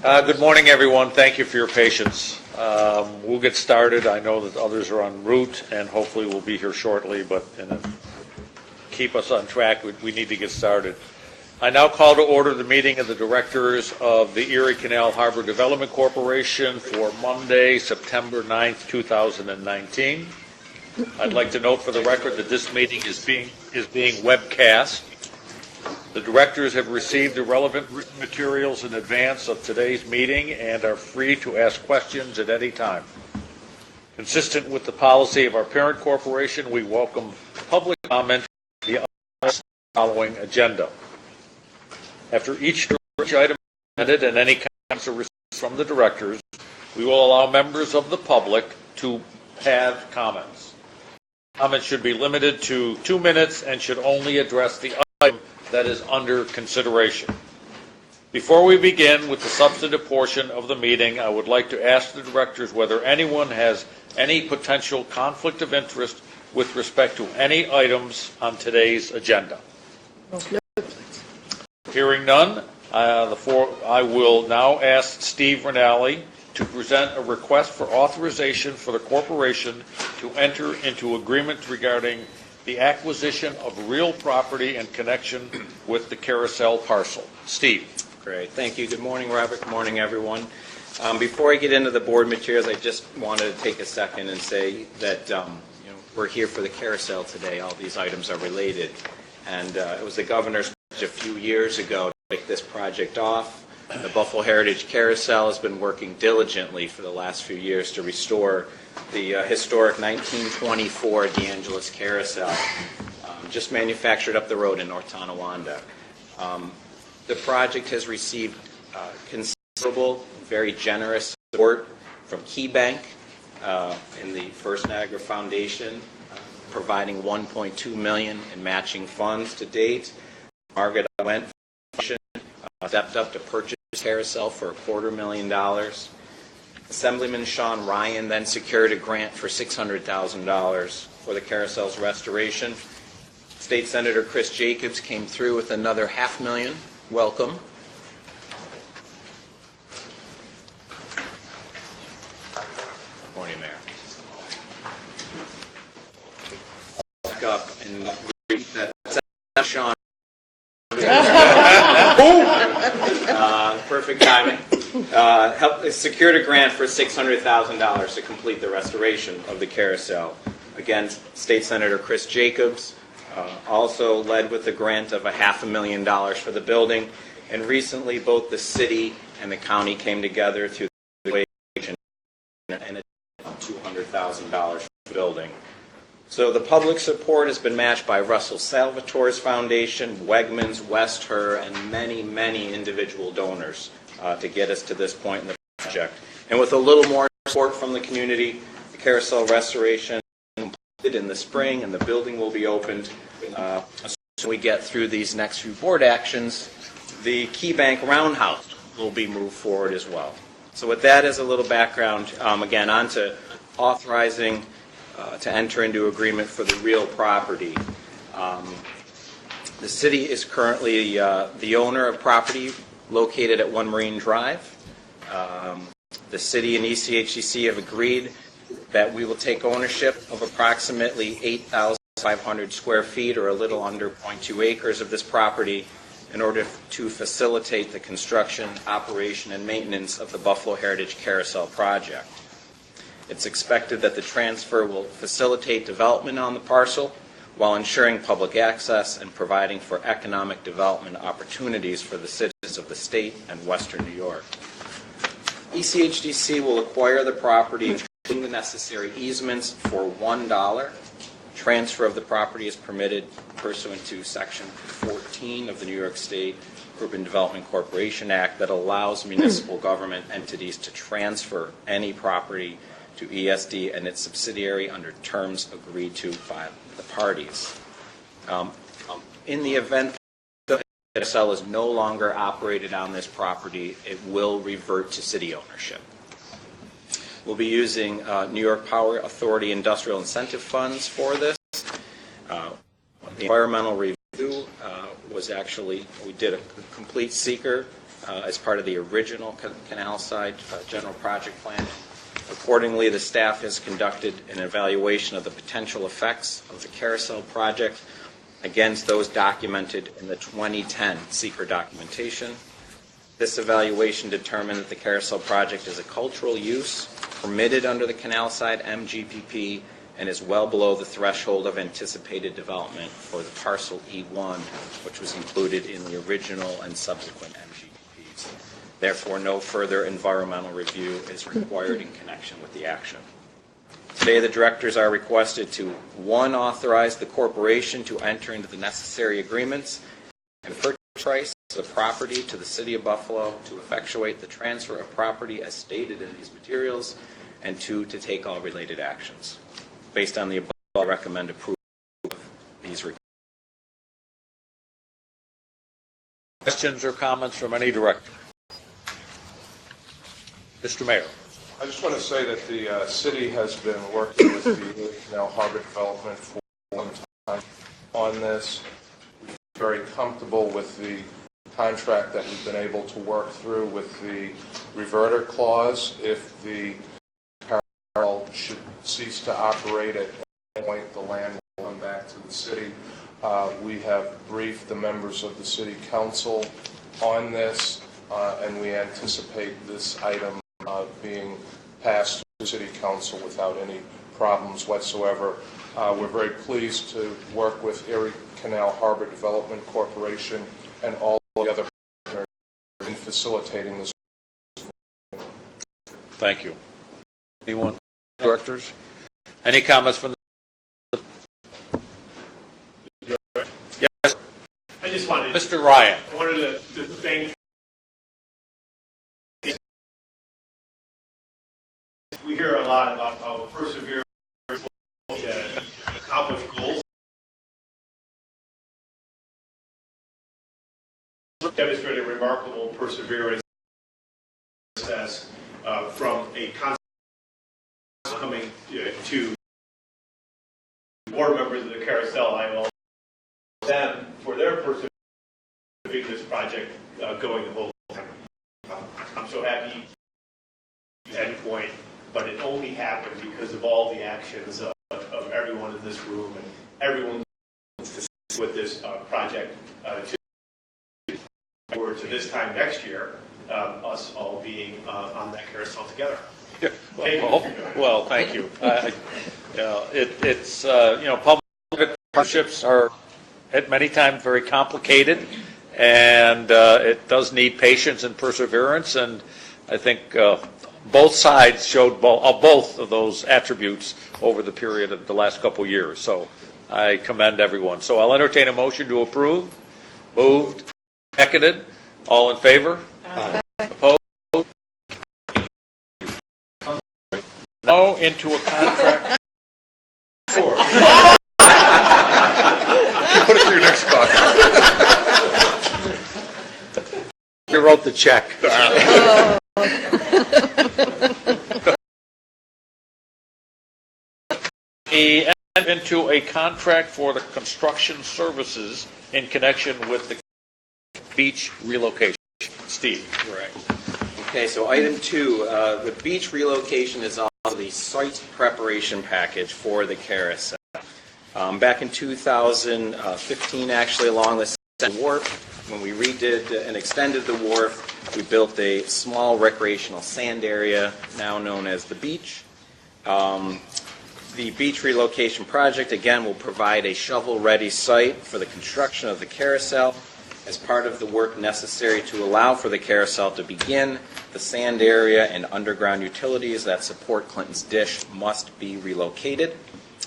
Good morning, everyone. Thank you for your patience. We'll get started. I know that others are en route, and hopefully we'll be here shortly, but keep us on track. We need to get started. I now call to order the meeting of the directors of the Erie Canal Harbor Development Corporation for Monday, September 9th, 2019. I'd like to note for the record that this meeting is being webcast. The directors have received the relevant written materials in advance of today's meeting and are free to ask questions at any time. Consistent with the policy of our parent corporation, we welcome public comment on the following agenda. After each item is presented and any comments are received from the directors, we will allow members of the public to have comments. Comments should be limited to 2 minutes and should only address the item that is under consideration. Before we begin with the substantive portion of the meeting, I would like to ask the directors whether anyone has any potential conflict of interest with respect to any items on today's agenda. No. Hearing none, I will now ask Steve Rinaldi to present a request for authorization for the corporation to enter into agreement regarding the acquisition of real property in connection with the Carousel parcel. Steve. Great. Thank you. Good morning, Robert. Good morning, everyone. Before I get into the board materials, I just wanted to take a second and say that we're here for the Carousel today. All these items are related. And it was the governor's pledge a few years ago to take this project off. The Buffalo Heritage Carousel has been working diligently for the last few years to restore the historic 1924 DeAngelis Carousel, just manufactured up the road in North Tonawanda. The project has received considerable, very generous support from Key Bank and the First Niagara Foundation, providing $1.2 million in matching funds to date. Margaret Went Foundation stepped up to purchase Carousel for $250,000. Assemblyman Sean Ryan then secured a grant for $600,000 for the Carousel's restoration. State Senator Chris Jacobs came through with another $500,000. Welcome. Morning, Mayor. Back up and read that Sean. Perfect timing. Secured a grant for $600,000 to complete the restoration of the Carousel. Again, State Senator Chris Jacobs also led with the grant of $500,000 for the building. And recently, both the city and the county came together through the Relocation and $200,000 for the building. So the public support has been matched by Russell Salvatore's Foundation, Wegmans, West Her, and many, many individual donors to get us to this point in the project. And with a little more support from the community, the Carousel restoration is completed in the spring, and the building will be opened. As we get through these next few board actions, the Key Bank Roundhouse will be moved forward as well. So with that as a little background, again, on to authorizing to enter into agreement for the real property. The city is currently the owner of property located at 1 Marine Drive. The city and ECHCC have agreed that we will take ownership of approximately 8,500 square feet, or a little under 0.2 acres of this property, in order to facilitate the construction, operation, and maintenance of the Buffalo Heritage Carousel project. It's expected that the transfer will facilitate development on the parcel while ensuring public access and providing for economic development opportunities for the citizens of the state and Western New York. ECHDC will acquire the property, including the necessary easements, for $1. Transfer of the property is permitted pursuant to Section 14 of the New York State Urban Development Corporation Act that allows municipal government entities to transfer any property to ESD and its subsidiary under terms agreed to by the parties. In the event the Carousel is no longer operated on this property, it will revert to city ownership. We'll be using New York Power Authority industrial incentive funds for this. The environmental review was actually, we did a complete seeker as part of the original canal side general project plan. Accordingly, the staff has conducted an evaluation of the potential effects of the Carousel project against those documented in the 2010 secret documentation. This evaluation determined that the Carousel project is a cultural use permitted under the canal side MGPP and is well below the threshold of anticipated development for the parcel E1, which was included in the original and subsequent MGPPs. Therefore, no further environmental review is required in connection with the action. Today, the directors are requested to, 1, authorize the corporation to enter into the necessary agreements and purchase price the property to the City of Buffalo to effectuate the transfer of property as stated in these materials, and 2, to take all related actions. Based on the above, I recommend approval of these requests. Questions or comments from any director? Mr. Mayor. I just want to say that the city has been working with the Erie Canal Harbor Development for a long time on this. We're very comfortable with the contract that we've been able to work through with the reverter clause. If the Carousel should cease to operate at any point, the land will come back to the city. We have briefed the members of the City Council on this, and we anticipate this item being passed to City Council without any problems whatsoever. We're very pleased to work with Erie Canal Harbor Development Corporation and all the other partners in facilitating this. Thank you. Anyone, directors? Any comments from the... Yes. I just wanted, Mr. Ryan. I wanted to thank. We hear a lot about how perseverance to accomplish goals. Demonstrated remarkable perseverance from a concept coming to board members of the Carousel. I will them for their perseverance this project going the whole time. I'm so happy endpoint, but it only happened because of all the actions of everyone in this room and everyone with this project to this time next year, us all being on that carousel together. Yeah. Well, thank you. It's public partnerships are at many times very complicated, and it does need patience and perseverance. And I think both sides showed both of those attributes over the period of the last couple of years. So I commend everyone. So I'll entertain a motion to approve. Moved, seconded. All in favor? Aye. Opposed? No, into a contract. Sure. Put it for your next bucket. You wrote the check. Into a contract for the construction services in connection with the beach relocation. Steve. Right. Okay, so item 2, the beach relocation is also the site preparation package for the Carousel. Back in 2015, actually, along the wharf, when we redid and extended the wharf, we built a small recreational sand area, now known as the beach. The beach relocation project, again, will provide a shovel-ready site for the construction of the Carousel. As part of the work necessary to allow for the Carousel to begin, the sand area and underground utilities that support Clinton's dish must be relocated.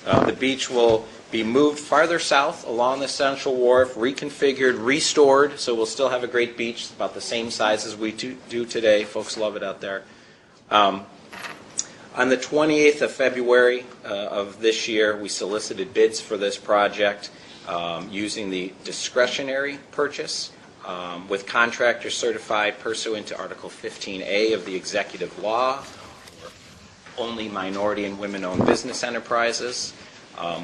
The beach will be moved farther south along the Central Wharf, reconfigured, restored, so we'll still have a great beach, about the same size as we do today. Folks love it out there. On the 28th of February of this year, we solicited bids for this project. Using the discretionary purchase with contractors certified pursuant to Article 15A of the Executive Law, only minority and women-owned business enterprises.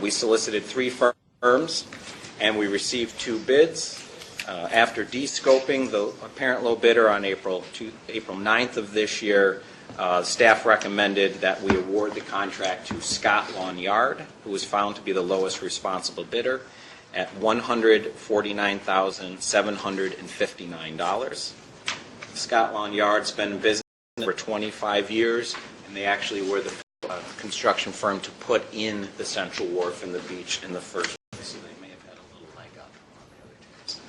We solicited 3 firms, and we received 2 bids. After de-scoping the apparent low bidder on April 9th of this year, staff recommended that we award the contract to Scott Lawn Yard, who was found to be the lowest responsible bidder, at $149,759. Scott Lawn Yard's been in business for 25 years, and they actually were the construction firm to put in the Central Wharf and the beach in the first place, so they may have had a little leg up on the other teams.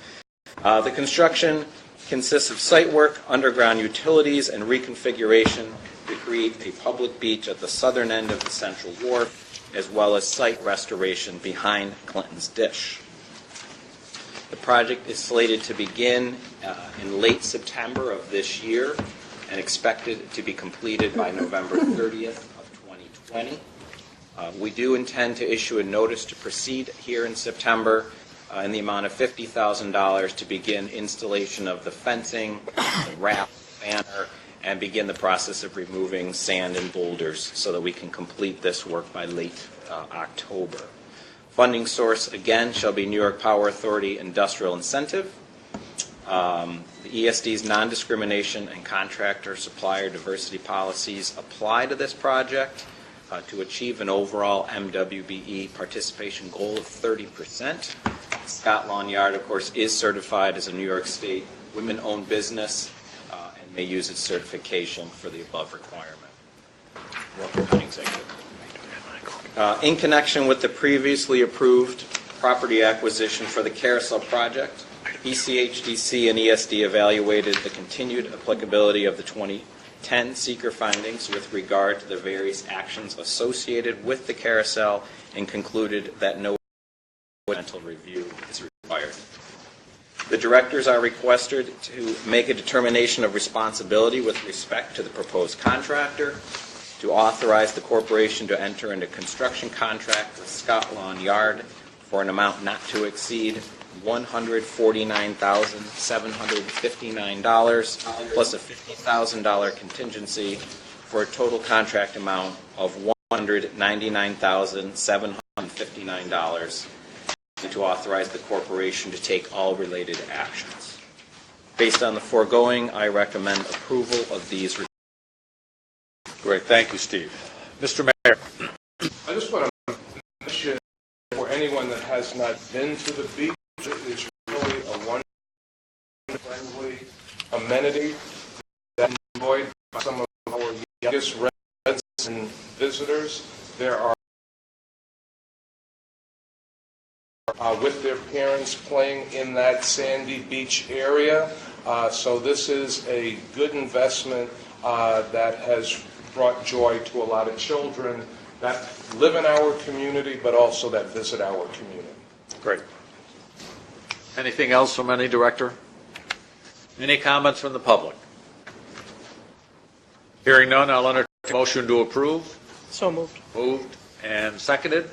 The construction consists of site work, underground utilities, and reconfiguration to create a public beach at the southern end of the Central Wharf, as well as site restoration behind Clinton's Dish. The project is slated to begin in late September of this year and expected to be completed by November 30th of 2020. We do intend to issue a notice to proceed here in September in the amount of $50,000 to begin installation of the fencing, the wrap, banner, and begin the process of removing sand and boulders so that we can complete this work by late October. Funding source, again, shall be New York Power Authority Industrial Incentive. The ESD's non-discrimination and contractor supplier diversity policies apply to this project to achieve an overall MWBE participation goal of 30%. Scott Lawn Yard, of course, is certified as a New York State women-owned business and may use its certification for the above requirement. Welcome, County Executive. In connection with the previously approved property acquisition for the Carousel project, ECHDC and ESD evaluated the continued applicability of the 2010 seeker findings with regard to the various actions associated with the Carousel and concluded that no environmental review is required. The directors are requested to make a determination of responsibility with respect to the proposed contractor, to authorize the corporation to enter into construction contract with Scott Lawn Yard for an amount not to exceed $149,759 plus a $50,000 contingency for a total contract amount of $199,759, and to authorize the corporation to take all related actions. Based on the foregoing, I recommend approval of these. Great, thank you, Steve. Mr. Mayor. I just want to mention for anyone that has not been to the beach, it's really a wonderful, friendly amenity that is enjoyed by some of our youngest residents and visitors. There are with their parents playing in that sandy beach area. So this is a good investment that has brought joy to a lot of children that live in our community, but also that visit our community. Great. Anything else from any director? Any comments from the public? Hearing none, I'll entertain a motion to approve. So moved. Moved and seconded.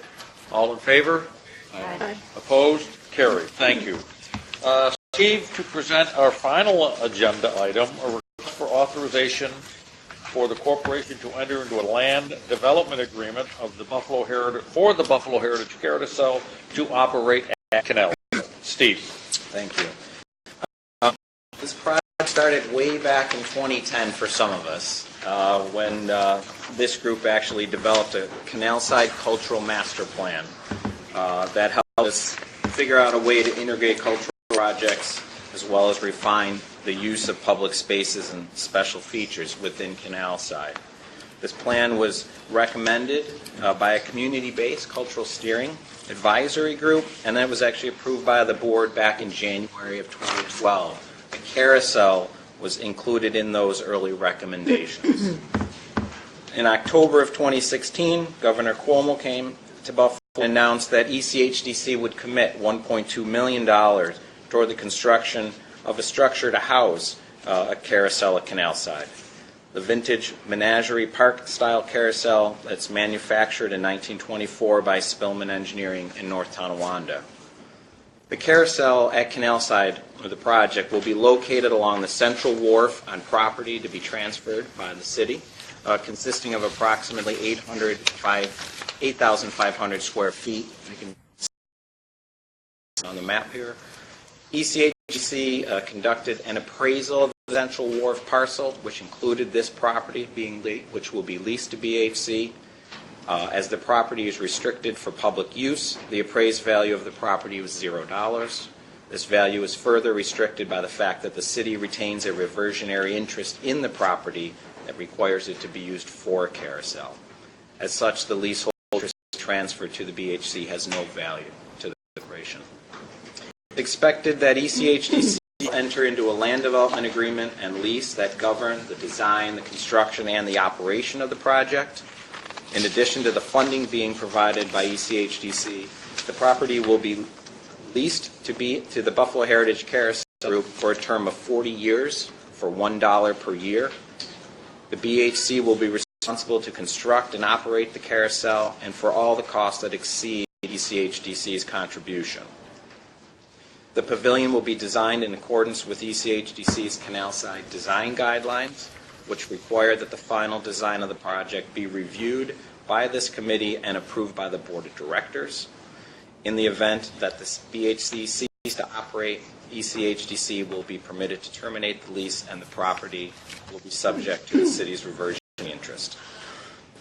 All in favor? Aye. Opposed? Carried. Thank you. Steve, to present our final agenda item, a request for authorization for the corporation to enter into a land development agreement of the Buffalo Heritage Carousel to operate at Canal. Steve. Thank you. This project started way back in 2010 for some of us, when this group actually developed a canal-side cultural master plan that helped us figure out a way to integrate cultural projects as well as refine the use of public spaces and special features within Canal Side. This plan was recommended by a community-based cultural steering advisory group, and that was actually approved by the board back in January of 2012. The Carousel was included in those early recommendations. In October of 2016, Governor Cuomo came to Buffalo and announced that ECHDC would commit $1.2 million toward the construction of a structure to house a carousel at Canal Side. The vintage menagerie park-style carousel that's manufactured in 1924 by Spillman Engineering in North Tonawanda. The carousel at Canal Side of the project will be located along the Central Wharf on property to be transferred by the city, consisting of approximately 8,500 square feet. You can see on the map here. ECH EHDC conducted an appraisal of the Central Wharf parcel, which included this property which will be leased to BHC. As the property is restricted for public use, the appraised value of the property was $0. This value is further restricted by the fact that the city retains a reversionary interest in the property that requires it to be used for Carousel. As such, the leasehold interest transferred to the BHC has no value to the corporation. It's expected that ECHDC will enter into a land development agreement and lease that govern the design, the construction, and the operation of the project. In addition to the funding being provided by ECHDC, the property will be leased to the Buffalo Heritage Carousel Group for a term of 40 years for $1 per year. The BHC will be responsible to construct and operate the carousel and for all the costs that exceed ECHDC's contribution. The pavilion will be designed in accordance with ECHDC's canal side design guidelines, which require that the final design of the project be reviewed by this committee and approved by the board of directors. In the event that the BHC ceases to operate, ECHDC will be permitted to terminate the lease and the property will be subject to the city's reversion interest.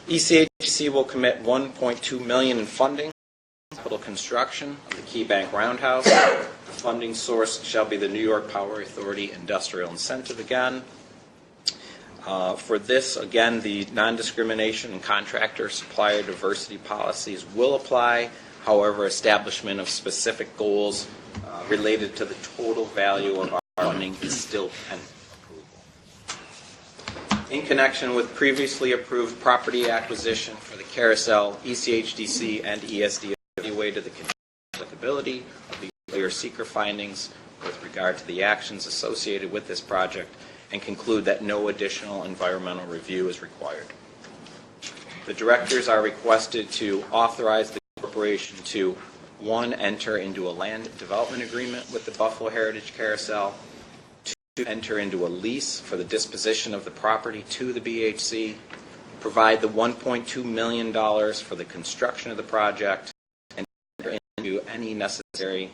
ECHDC will commit $1.2 million in funding for capital construction of the Key Bank Roundhouse. The funding source shall be the New York Power Authority Industrial Incentive again. For this, again, the non-discrimination and contractor supplier diversity policies will apply. However, establishment of specific goals related to the total value of our funding is still pending approval. In connection with previously approved property acquisition for the Carousel, ECHDC and ESD evaluated the applicability of the earlier seeker findings with regard to the actions associated with this project and conclude that no additional environmental review is required. The directors are requested to authorize the corporation to, 1, enter into a land development agreement with the Buffalo Heritage Carousel, 2, enter into a lease for the disposition of the property to the BHC, provide the $1.2 million for the construction of the project, and enter into any necessary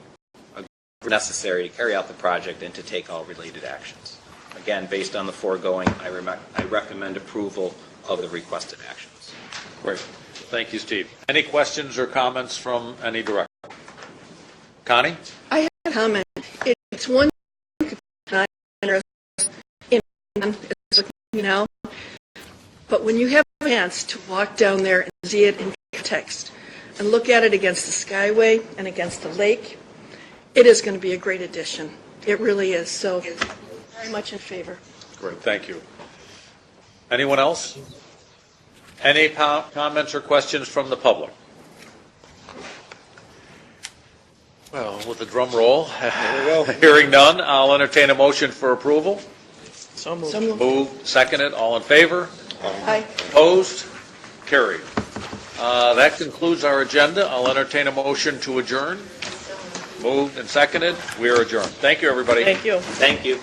to carry out the project and to take all related actions. Again, based on the foregoing, I recommend approval of the requested actions. Great. Thank you, Steve. Any questions or comments from any director? Connie? I have a comment. It's one but when you have a chance to walk down there and see it in context and look at it against the skyway and against the lake, it is going to be a great addition. It really is. So very much in favor. Great, thank you. Anyone else? Any comments or questions from the public? Well, with the drum roll, hearing none, I'll entertain a motion for approval. So moved. Moved, seconded, all in favor? Aye. Opposed? Carried. That concludes our agenda. I'll entertain a motion to adjourn. Moved and seconded. We are adjourned. Thank you, everybody. Thank you. Thank you.